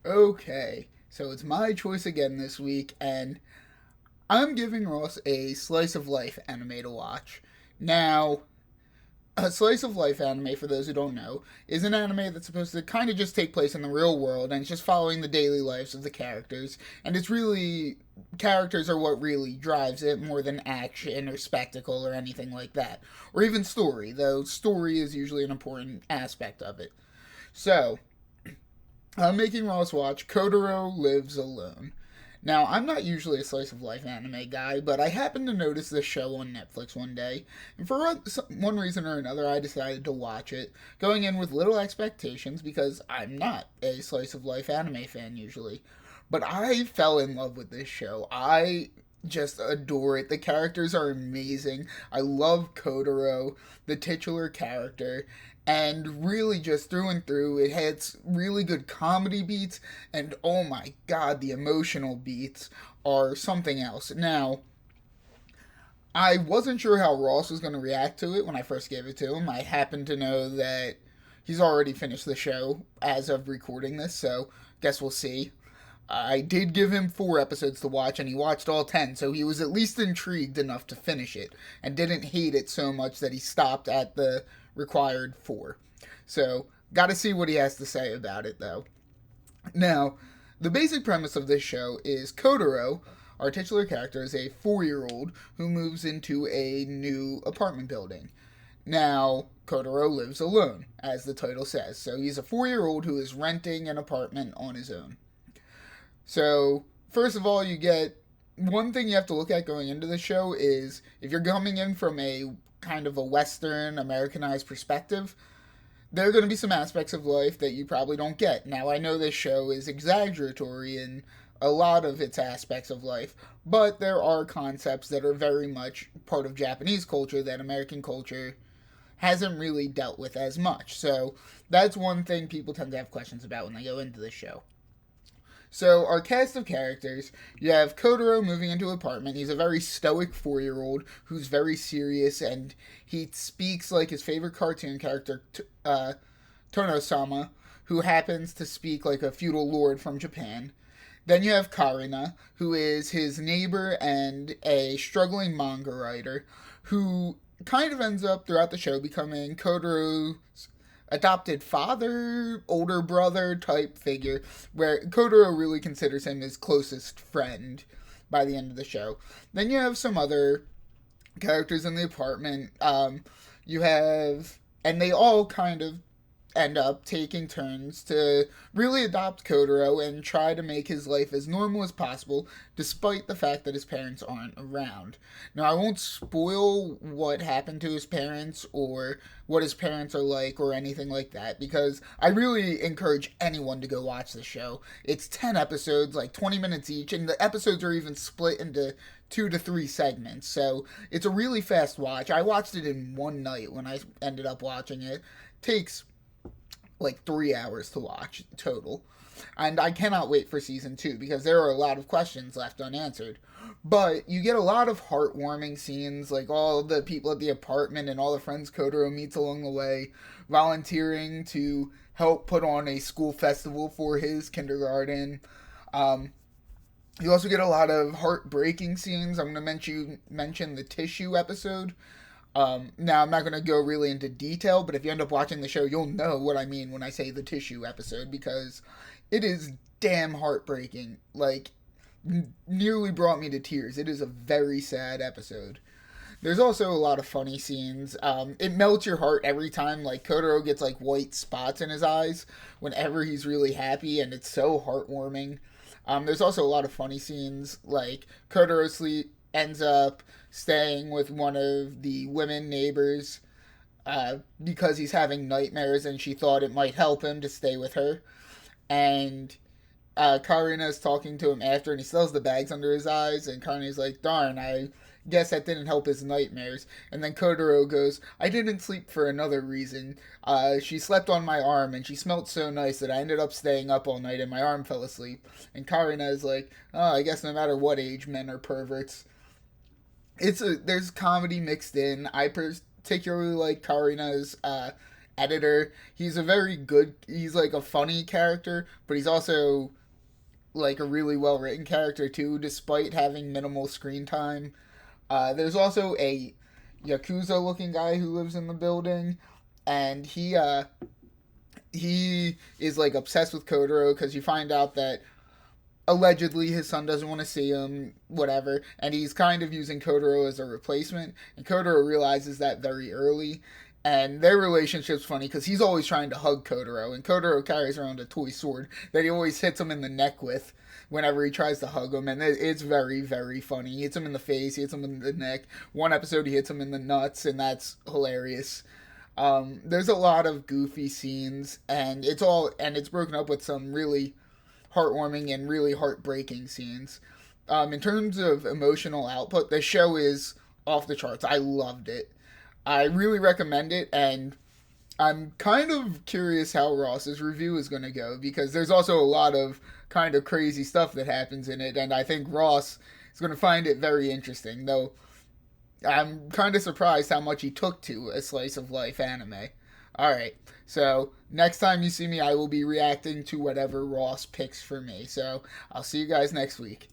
Okay, so it's my choice again this week, and I'm giving Ross a slice of life anime to watch. Now, a slice of life anime, for those who don't know, is an anime that's supposed to kind of just take place in the real world, and it's just following the daily lives of the characters. And it's really, characters are what really drives it more than action or spectacle or anything like that. Or even story, though story is usually an important aspect of it. So, I'm making Ross watch Kotaro Lives Alone. Now, I'm not usually a slice of life anime guy, but I happened to notice this show on Netflix one day, and for one reason or another, I decided to watch it, going in with little expectations because I'm not a slice of life anime fan usually. But I fell in love with this show. I just adore it. The characters are amazing. I love Kotaro, the titular character, and really just through and through it hits really good comedy beats, and oh my god, the emotional beats are something else. Now, I wasn't sure how Ross was going to react to it when I first gave it to him. I happen to know that he's already finished the show as of recording this, so guess we'll see. I did give him 4 episodes to watch, and he watched all 10, so he was at least intrigued enough to finish it, and didn't hate it so much that he stopped at the required 4. So, gotta see what he has to say about it, though. Now, the basic premise of this show is Kotaro, our titular character, is a 4-year-old who moves into a new apartment building. Now, Kotaro lives alone, as the title says, so he's a 4-year-old who is renting an apartment on his own. So, first of all, you get one thing you have to look at going into the show is if you're coming in from a kind of a Western Americanized perspective, there are going to be some aspects of life that you probably don't get. Now, I know this show is exaggeratory in a lot of its aspects of life, but there are concepts that are very much part of Japanese culture that American culture hasn't really dealt with as much. So, that's one thing people tend to have questions about when they go into the show. So, our cast of characters, you have Kotaro moving into an apartment. He's a very stoic 4-year-old who's very serious, and he speaks like his favorite cartoon character, Tono-sama, who happens to speak like a feudal lord from Japan. Then you have Karina, who is his neighbor and a struggling manga writer, who kind of ends up throughout the show becoming Kotaro's adopted father, older brother type figure, where Kotaro really considers him his closest friend by the end of the show. Then you have some other characters in the apartment. You have, and they all kind of end up taking turns to really adopt Kotaro and try to make his life as normal as possible, despite the fact that his parents aren't around. Now, I won't spoil what happened to his parents or what his parents are like or anything like that, because I really encourage anyone to go watch the show. It's 10 episodes, like 20 minutes each, and the episodes are even split into 2 to 3 segments, so it's a really fast watch. I watched it in one night when I ended up watching it. Takes like 3 hours to watch total. And I cannot wait for season 2 because there are a lot of questions left unanswered. But you get a lot of heartwarming scenes, like all the people at the apartment and all the friends Kotaro meets along the way, volunteering to help put on a school festival for his kindergarten. Um, you also get a lot of heartbreaking scenes. I'm going to mention the tissue episode. Now, I'm not going to go really into detail, but if you end up watching the show, you'll know what I mean when I say the tissue episode, because it is damn heartbreaking. Like, nearly brought me to tears. It is a very sad episode. There's also a lot of funny scenes. It melts your heart every time, like, Kotaro gets, like, white spots in his eyes whenever he's really happy, and it's so heartwarming. There's also a lot of funny scenes, like, Kotaro ends up staying with one of the women neighbors because he's having nightmares and she thought it might help him to stay with her. And Karina is talking to him after and he still has the bags under his eyes. And Karina's like, darn, I guess that didn't help his nightmares. And then Kotaro goes, I didn't sleep for another reason. She slept on my arm and she smelled so nice that I ended up staying up all night and my arm fell asleep. And Karina is like, oh, I guess no matter what age, men are perverts. There's comedy mixed in. I particularly like Karina's editor. He's a very good, he's like a funny character, but he's also like a really well written character too, despite having minimal screen time. There's also a Yakuza looking guy who lives in the building, and he is like obsessed with Kotaro because you find out that allegedly his son doesn't want to see him, whatever, and he's kind of using Kotaro as a replacement. And Kotaro realizes that very early, and their relationship's funny because he's always trying to hug Kotaro, and Kotaro carries around a toy sword that he always hits him in the neck with whenever he tries to hug him, and it's very, very funny. He hits him in the face, he hits him in the neck. One episode he hits him in the nuts, and that's hilarious. There's a lot of goofy scenes, and it's broken up with some really heartwarming and really heartbreaking scenes. In terms of emotional output, the show is off the charts. I loved it. I really recommend it, and I'm kind of curious how Ross's review is going to go because there's also a lot of kind of crazy stuff that happens in it, and I think Ross is going to find it very interesting, though I'm kind of surprised how much he took to a slice of life anime. Alright, so next time you see me, I will be reacting to whatever Ross picks for me. So I'll see you guys next week.